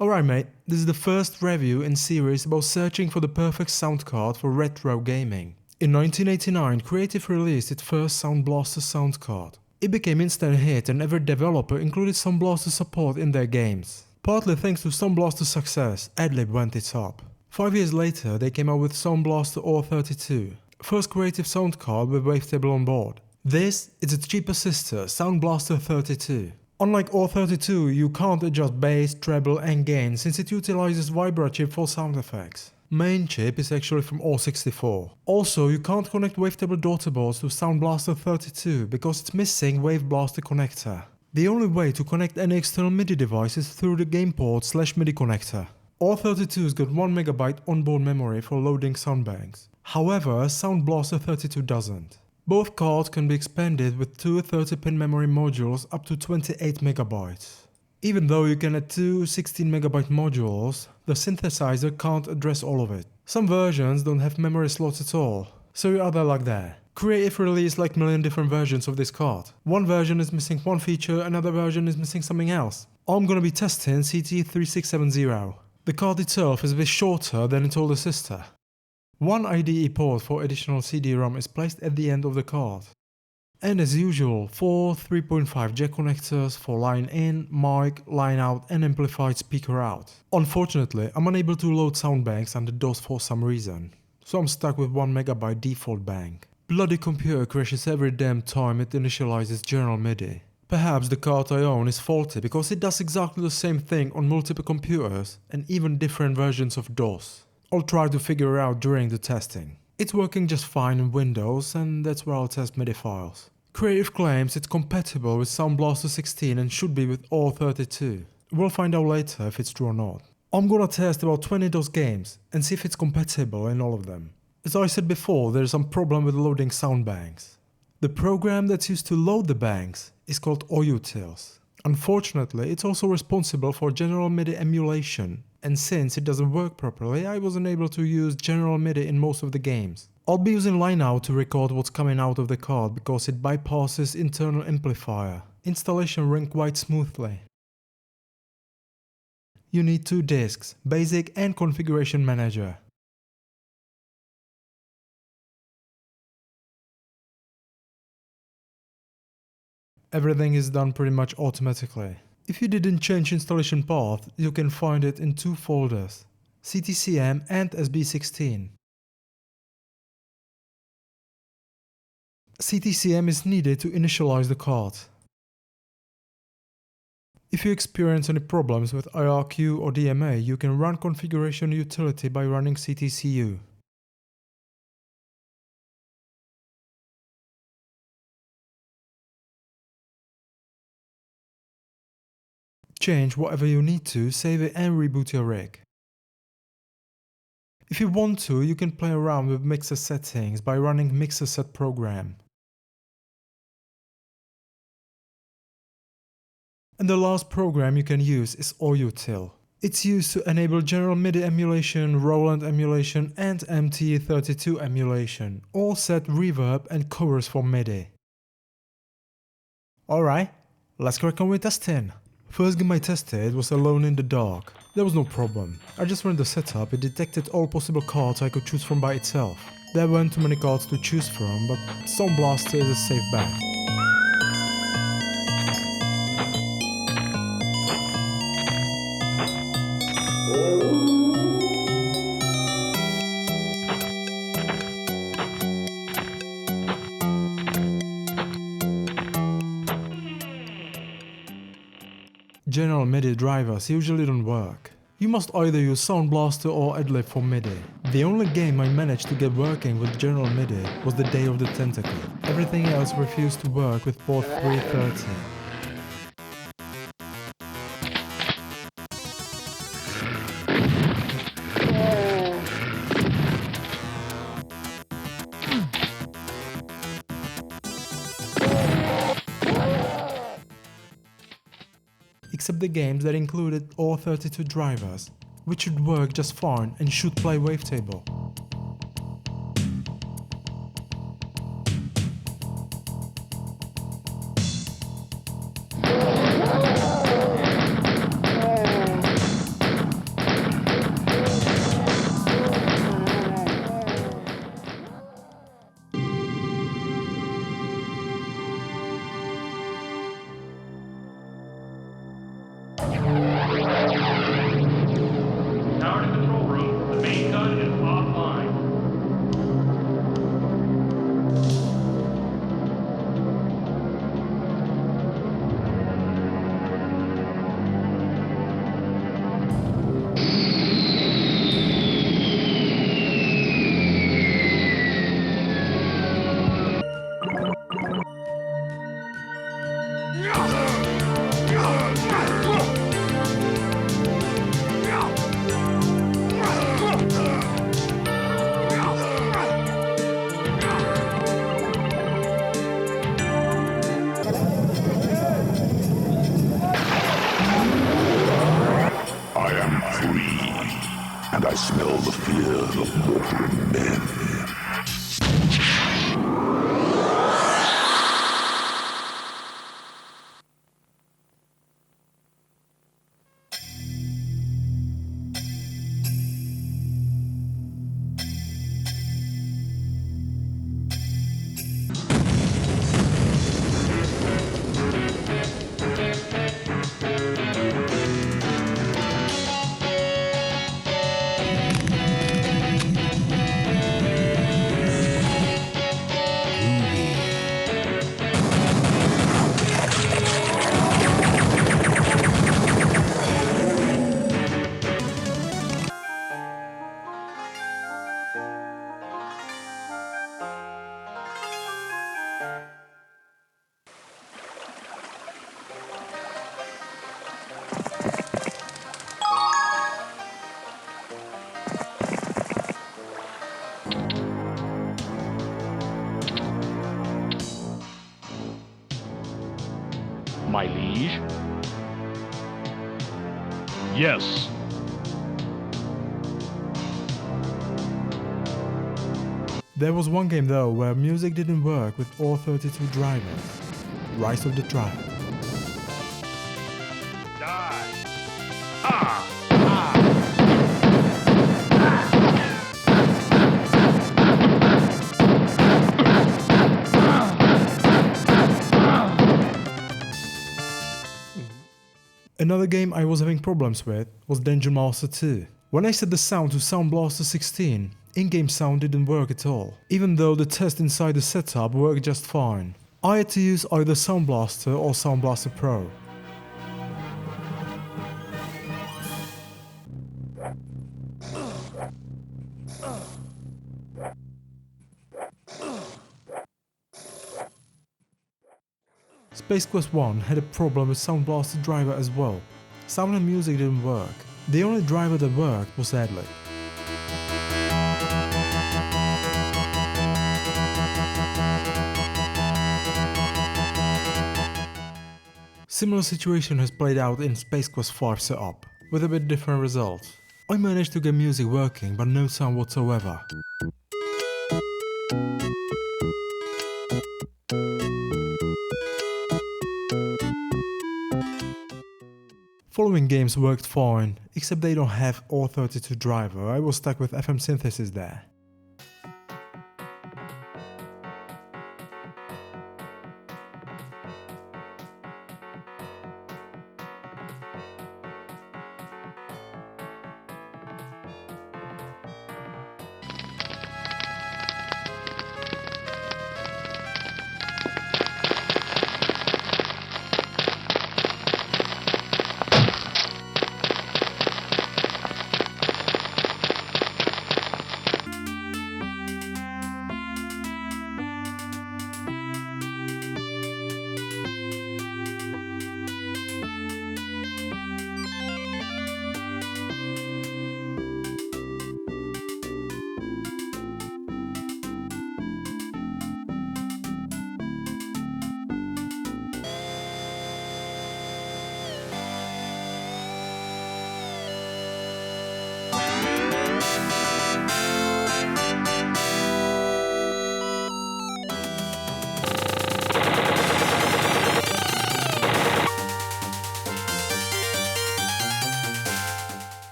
Alright mate, this is the first review in series about searching for the perfect sound card for retro gaming. In 1989, Creative released its first Sound Blaster sound card. It became instant hit and every developer included Sound Blaster support in their games. Partly thanks to Sound Blaster's success, Adlib went it up. 5 years later, they came out with Sound Blaster OR32, first Creative sound card with wavetable on board. This is its cheaper sister, Sound Blaster 32. Unlike OR32, you can't adjust bass, treble and gain since it utilizes Vibra chip for sound effects. Main chip is actually from OR64. Also, you can't connect wavetable daughter boards to Sound Blaster 32 because it's missing Wave Blaster connector. The only way to connect any external MIDI device is through the game port/MIDI connector. OR32's got 1MB onboard memory for loading sound banks. However, Sound Blaster 32 doesn't. Both cards can be expanded with two 30-pin memory modules up to 28MB. Even though you can add two 16MB modules, the synthesizer can't address all of it. Some versions don't have memory slots at all, so you're either like that. Creative released like million different versions of this card. One version is missing one feature, another version is missing something else. I'm gonna be testing CT3670. The card itself is a bit shorter than its older sister. One IDE port for additional CD-ROM is placed at the end of the card. And as usual, 4 3.5 jack connectors for line in, mic, line out and amplified speaker out. Unfortunately, I'm unable to load sound banks under DOS for some reason, so I'm stuck with 1MB default bank. Bloody computer crashes every damn time it initializes General MIDI. Perhaps the card I own is faulty because it does exactly the same thing on multiple computers and even different versions of DOS. I'll try to figure it out during the testing. It's working just fine in Windows and that's where I'll test MIDI files. Creative claims it's compatible with Sound Blaster 16 and should be with OR32. We'll find out later if it's true or not. I'm gonna test about 20 DOS games and see if it's compatible in all of them. As I said before, there's some problem with loading sound banks. The program that's used to load the banks is called OUtils. Unfortunately, it's also responsible for General MIDI emulation, and since it doesn't work properly, I wasn't able to use General MIDI in most of the games. I'll be using line out to record what's coming out of the card because it bypasses internal amplifier. Installation ran quite smoothly. You need two disks, Basic and Configuration Manager. Everything is done pretty much automatically. If you didn't change installation path, you can find it in two folders, CTCM and SB16. CTCM is needed to initialize the card. If you experience any problems with IRQ or DMA, you can run configuration utility by running CTCU. Change whatever you need to, save it and reboot your rig. If you want to, you can play around with mixer settings by running mixer set program. And the last program you can use is OUtil. It's used to enable General MIDI emulation, Roland emulation and MT32 emulation, all set reverb and chorus for MIDI. Alright, let's crack on with testing. First game I tested was Alone in the Dark. There was no problem. I just ran the setup, it detected all possible cards I could choose from by itself. There weren't too many cards to choose from, but Sound Blaster is a safe bet. General MIDI drivers usually don't work. You must either use Sound Blaster or Adlib for MIDI. The only game I managed to get working with General MIDI was the Day of the Tentacle. Everything else refused to work with port 330. Except the games that included OR32 drivers, which should work just fine and should play wavetable. I smell the fear of mortal men. My liege? Yes. There was one game though where music didn't work with all 32 drivers. Rise of the Triad. Die. Another game I was having problems with was Dungeon Master 2. When I set the sound to Sound Blaster 16, in-game sound didn't work at all, even though the test inside the setup worked just fine. I had to use either Sound Blaster or Sound Blaster Pro. Space Quest 1 had a problem with Sound Blaster driver as well. Sound and music didn't work. The only driver that worked was Adley. Similar situation has played out in Space Quest 5 setup, with a bit different results. I managed to get music working but no sound whatsoever. Following games worked fine, except they don't have all 32 driver. I was stuck with FM synthesis there.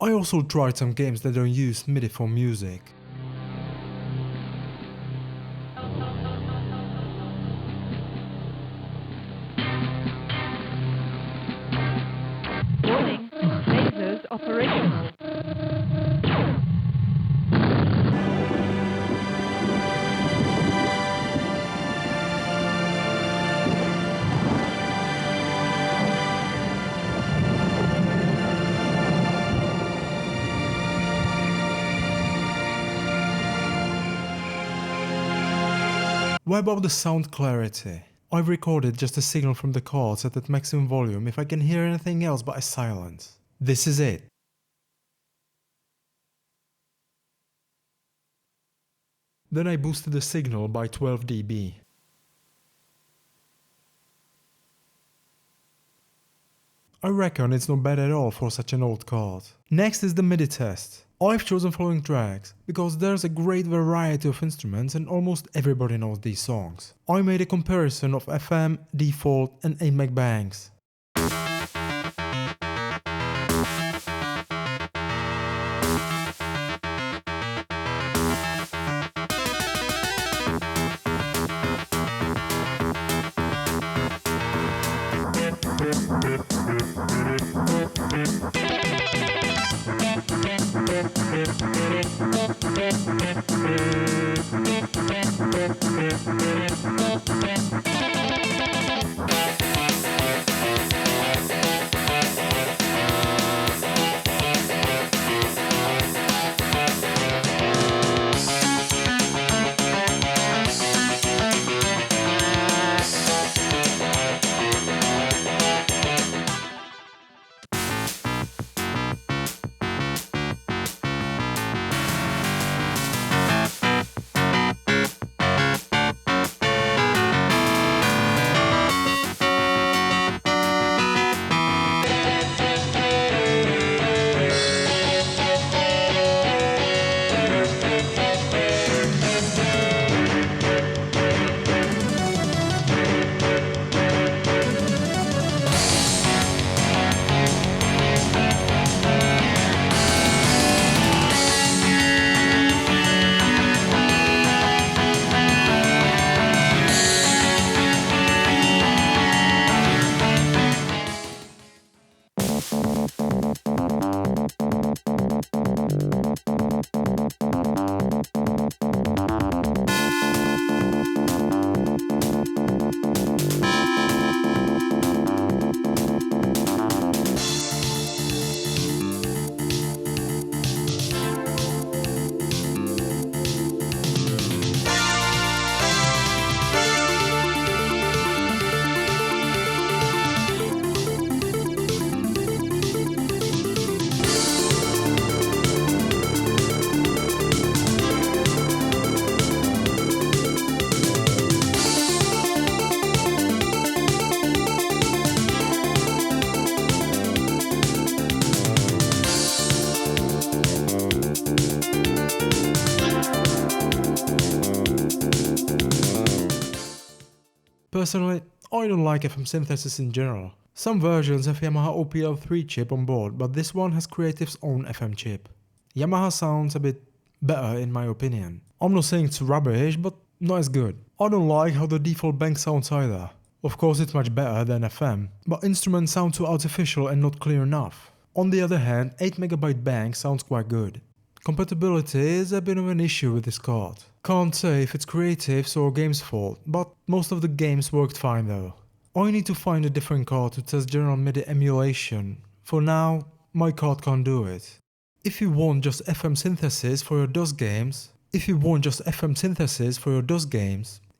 I also tried some games that don't use MIDI for music. Warning, lasers operational. What about the sound clarity? I've recorded just a signal from the card set at maximum volume if I can hear anything else but a silence. This is it. Then I boosted the signal by 12 dB. I reckon it's not bad at all for such an old card. Next is the MIDI test. I've chosen following tracks because there's a great variety of instruments and almost everybody knows these songs. I made a comparison of FM, default and 8 meg banks. Personally, I don't like FM synthesis in general. Some versions have Yamaha OPL3 chip on board, but this one has Creative's own FM chip. Yamaha sounds a bit better in my opinion. I'm not saying it's rubbish, but not as good. I don't like how the default bank sounds either. Of course it's much better than FM, but instruments sound too artificial and not clear enough. On the other hand, 8MB bank sounds quite good. Compatibility is a bit of an issue with this card. Can't say if it's Creative's or game's fault, but most of the games worked fine though. I need to find a different card to test general MIDI emulation. For now, my card can't do it. If you want just FM synthesis for your DOS games,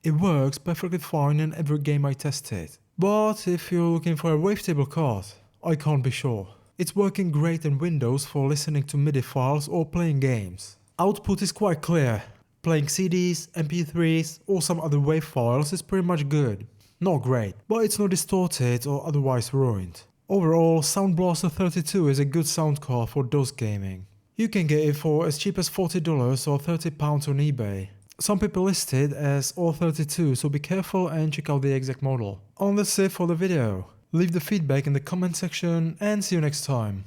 it works perfectly fine in every game I tested. But if you're looking for a wavetable card, I can't be sure. It's working great in Windows for listening to MIDI files or playing games. Output is quite clear. Playing CDs, MP3s or some other WAV files is pretty much good. Not great, but it's not distorted or otherwise ruined. Overall, Sound Blaster 32 is a good sound card for DOS gaming. You can get it for as cheap as $40 or £30 on eBay. Some people list it as all32, so be careful and check out the exact model. And that's it for the video. Leave the feedback in the comment section and see you next time.